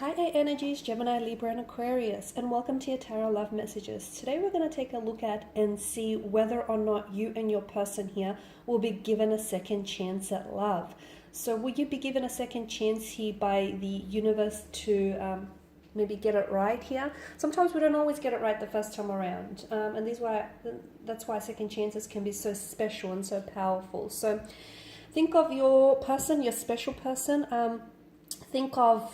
Hi Air Energies, Gemini, Libra and Aquarius, and welcome to your Tarot Love Messages. Today we're going to take a look at and see whether or not you and your person here will be given a second chance at love. So will you be given a second chance here by the universe to maybe get it right here? Sometimes we don't always get it right the first time around, and that's why second chances can be so special and so powerful. So think of your person, your special person. Think of,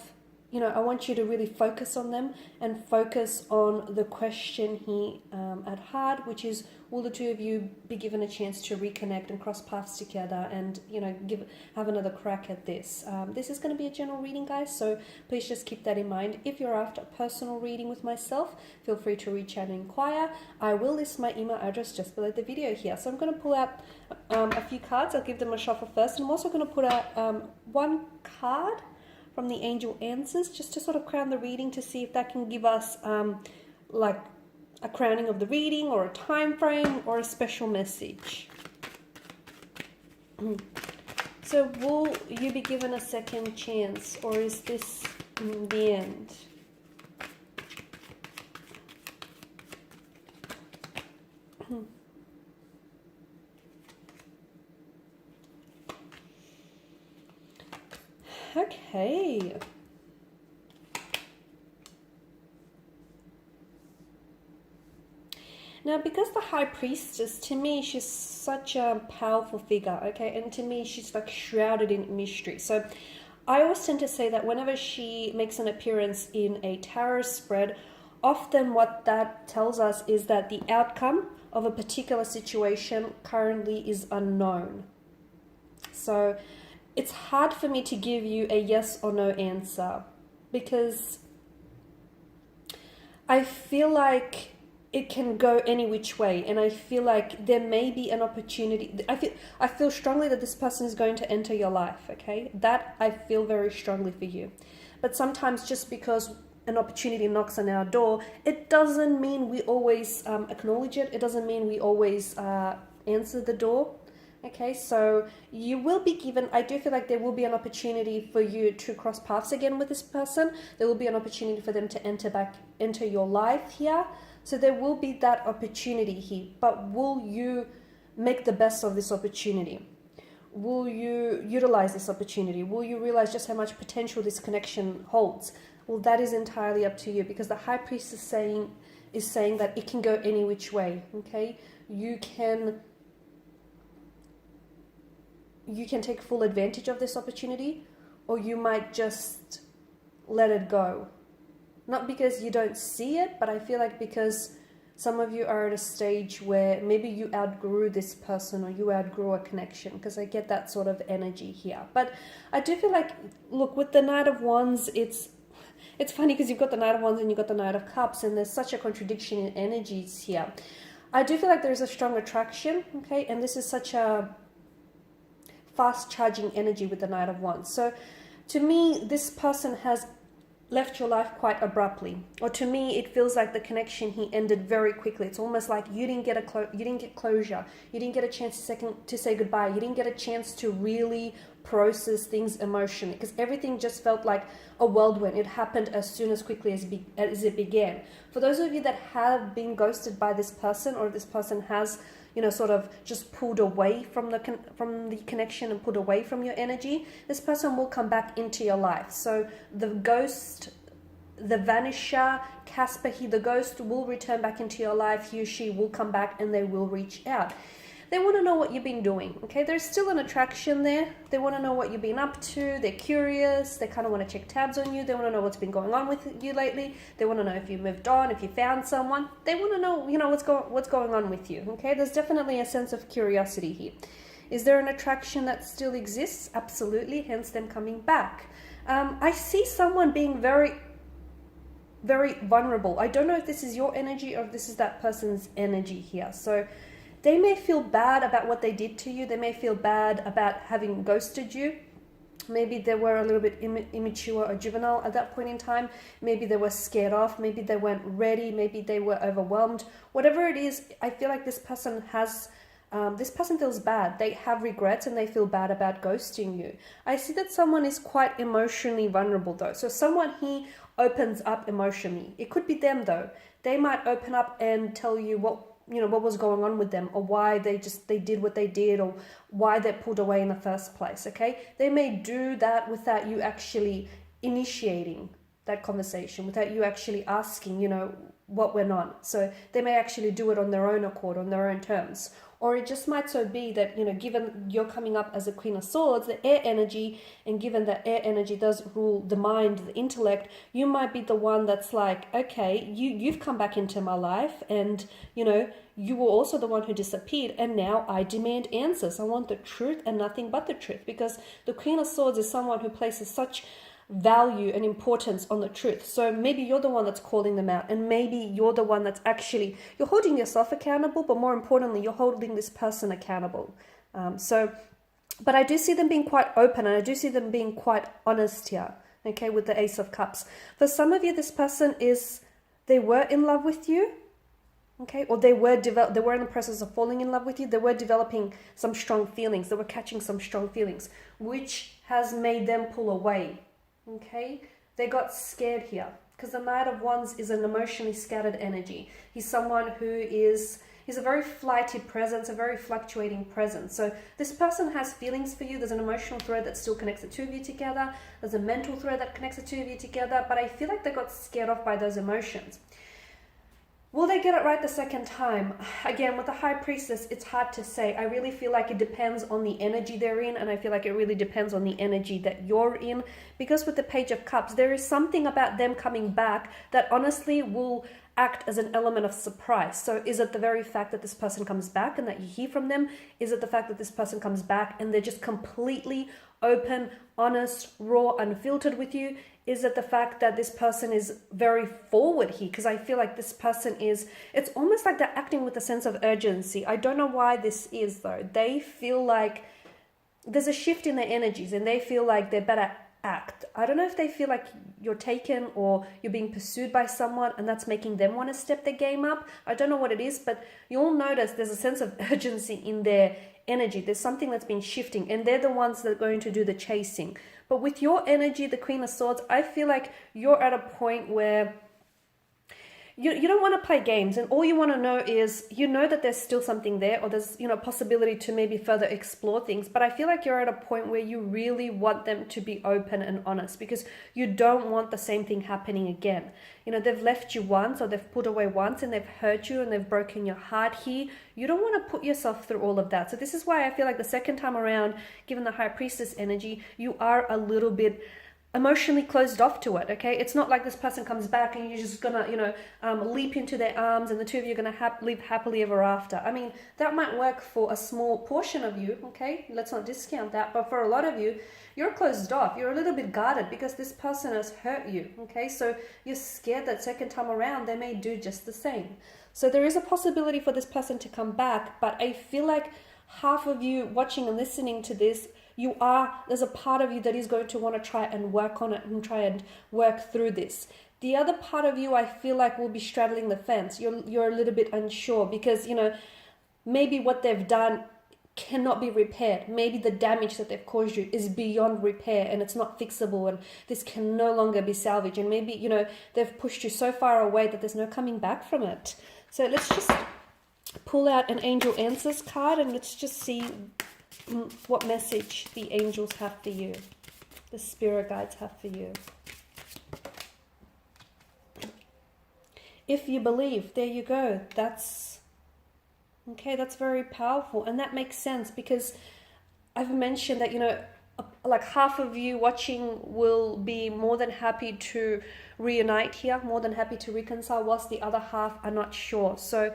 I want you to really focus on them and focus on the question here at heart, which is, will the two of you be given a chance to reconnect and cross paths together and, have another crack at this? This is going to be a general reading, guys, so please just keep that in mind. If you're after a personal reading with myself, feel free to reach out and inquire. I will list my email address just below the video here. So I'm going to pull out a few cards. I'll give them a shuffle first, and I'm also going to put out one card from the angel answers, just to sort of crown the reading, to see if that can give us like a crowning of the reading or a time frame or a special message. So will you be given a second chance, or is this the end? Okay. Now, because the High Priestess, to me, she's such a powerful figure, okay? And to me, she's like shrouded in mystery. So I always tend to say that whenever she makes an appearance in a tarot spread, often what that tells us is that the outcome of a particular situation currently is unknown. So it's hard for me to give you a yes or no answer, because I feel like it can go any which way, and I feel like there may be an opportunity. I feel strongly that this person is going to enter your life, okay? That I feel very strongly for you. But sometimes just because an opportunity knocks on our door, it doesn't mean we always acknowledge it. It doesn't mean we always answer the door. Okay, so you will be given, I do feel like there will be an opportunity for you to cross paths again with this person. There will be an opportunity for them to enter your life here. So there will be that opportunity here. But will you make the best of this opportunity? Will you utilize this opportunity? Will you realize just how much potential this connection holds? Well, that is entirely up to you, because the High Priest is saying that it can go any which way. Okay, you can take full advantage of this opportunity, or you might just let it go. Not because you don't see it, but I feel like because some of you are at a stage where maybe you outgrew this person, or you outgrew a connection, because I get that sort of energy here. But I do feel like, look, with the Knight of Wands, it's funny because you've got the Knight of Wands and you've got the Knight of Cups, and there's such a contradiction in energies here. I do feel like there's a strong attraction, okay, and this is such a fast charging energy with the Knight of Wands. So to me, this person has left your life quite abruptly, or to me it feels like the connection he ended very quickly. It's almost like you didn't get closure, you didn't get a chance to say goodbye, you didn't get a chance to really process things emotionally, because everything just felt like a whirlwind. It happened as soon as quickly as it began. For those of you that have been ghosted by this person, or this person has sort of just pulled away from the connection and pulled away from your energy, this person will come back into your life. So the ghost, the vanisher, Casper, the ghost will return back into your life. He or she will come back, and they will reach out. They want to know what you've been doing, okay? There's still an attraction there. They want to know what you've been up to. They're curious. They kind of want to check tabs on you. They want to know what's been going on with you lately. They want to know if you moved on, if you found someone. They want to know, what's going on with you, okay? There's definitely a sense of curiosity here. Is there an attraction that still exists? Absolutely, hence them coming back. I see someone being very, very vulnerable. I don't know if this is your energy or if this is that person's energy here. So they may feel bad about what they did to you. They may feel bad about having ghosted you. Maybe they were a little bit immature or juvenile at that point in time. Maybe they were scared off. Maybe they weren't ready. Maybe they were overwhelmed. Whatever it is, I feel like this person has this person feels bad. They have regrets and they feel bad about ghosting you. I see that someone is quite emotionally vulnerable though. So someone he opens up emotionally. It could be them though. They might open up and tell you what was going on with them, or why they did what they did, or why they pulled away in the first place. Okay, they may do that without you actually initiating that conversation, without you actually asking, what went on. So they may actually do it on their own accord, on their own terms. Or it just might so be that, given you're coming up as a Queen of Swords, the air energy, and given that air energy does rule the mind, the intellect, you might be the one that's like, okay, you've come back into my life, and, you were also the one who disappeared, and now I demand answers. I want the truth and nothing but the truth, because the Queen of Swords is someone who places such value and importance on the truth. So maybe you're the one that's calling them out, and maybe you're the one that's actually, you're holding yourself accountable, but more importantly, you're holding this person accountable. But I do see them being quite open, and I do see them being quite honest here, okay, with the Ace of Cups. For some of you, this person they were in love with you, okay, or they were in the process of falling in love with you. They were developing some strong feelings. They were catching some strong feelings, which has made them pull away. Okay, they got scared here because the Knight of Wands is an emotionally scattered energy. He's someone he's a very flighty presence, a very fluctuating presence. So this person has feelings for you. There's an emotional thread that still connects the two of you together. There's a mental thread that connects the two of you together. But I feel like they got scared off by those emotions. Will they get it right the second time? Again, with the High Priestess, it's hard to say. I really feel like it depends on the energy they're in, and I feel like it really depends on the energy that you're in. Because with the Page of Cups, there is something about them coming back that honestly will act as an element of surprise. So is it the very fact that this person comes back and that you hear from them? Is it the fact that this person comes back and they're just completely open, honest, raw, unfiltered with you? Is it the fact that this person is very forward here? Because I feel like this person it's almost like they're acting with a sense of urgency. I don't know why this is though. They feel like there's a shift in their energies and they feel like they're better act. I don't know if they feel like you're taken or you're being pursued by someone and that's making them want to step their game up. I don't know what it is, but you'll notice there's a sense of urgency in their energy. There's something that's been shifting and they're the ones that are going to do the chasing. But with your energy, the Queen of Swords, I feel like you're at a point where you don't want to play games, and all you want to know is that there's still something there, or there's possibility to maybe further explore things. But I feel like you're at a point where you really want them to be open and honest, because you don't want the same thing happening again. They've left you once, or they've put away once, and they've hurt you and they've broken your heart here. You don't want to put yourself through all of that. So this is why I feel like the second time around, given the High Priestess energy, you are a little bit emotionally closed off to it. Okay, it's not like this person comes back and you're just gonna leap into their arms and the two of you are gonna live happily ever after. I mean, that might work for a small portion of you, okay, let's not discount that, but for a lot of you, you're closed off, you're a little bit guarded because this person has hurt you. Okay, so you're scared that second time around they may do just the same. So there is a possibility for this person to come back, but I feel like half of you watching and listening to this, there's a part of you that is going to want to try and work on it and try and work through this. The other part of you, I feel like, will be straddling the fence. You're a little bit unsure because, maybe what they've done cannot be repaired. Maybe the damage that they've caused you is beyond repair and it's not fixable and this can no longer be salvaged. And maybe, they've pushed you so far away that there's no coming back from it. So let's just pull out an Angel Answers card and let's just see what message the angels have for you, the spirit guides have for you. If you believe, there you go. That's very powerful, and that makes sense because I've mentioned that like half of you watching will be more than happy to reunite here, more than happy to reconcile, whilst the other half are not sure. So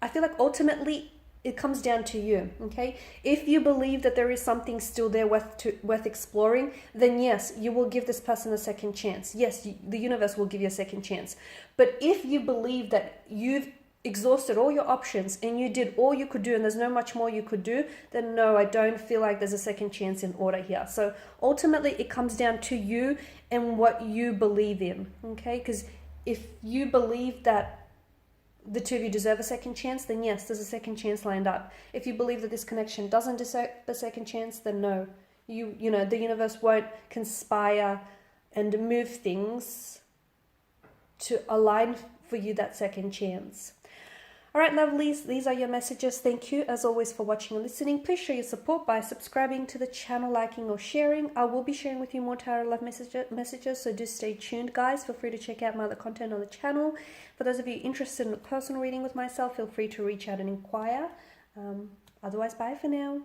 I feel like ultimately it comes down to you, okay? If you believe that there is something still there worth exploring, then yes, you will give this person a second chance. Yes, the universe will give you a second chance. But if you believe that you've exhausted all your options and you did all you could do and there's no much more you could do, then no, I don't feel like there's a second chance in order here. So ultimately it comes down to you and what you believe in, okay? Because if you believe that the two of you deserve a second chance, then yes, there's a second chance lined up. If you believe that this connection doesn't deserve a second chance, then no. You know, the universe won't conspire and move things to align for you that second chance. All right, lovelies, these are your messages. Thank you, as always, for watching and listening. Please show your support by subscribing to the channel, liking or sharing. I will be sharing with you more tarot love messages, so do stay tuned, guys. Feel free to check out my other content on the channel. For those of you interested in a personal reading with myself, feel free to reach out and inquire. Otherwise, bye for now.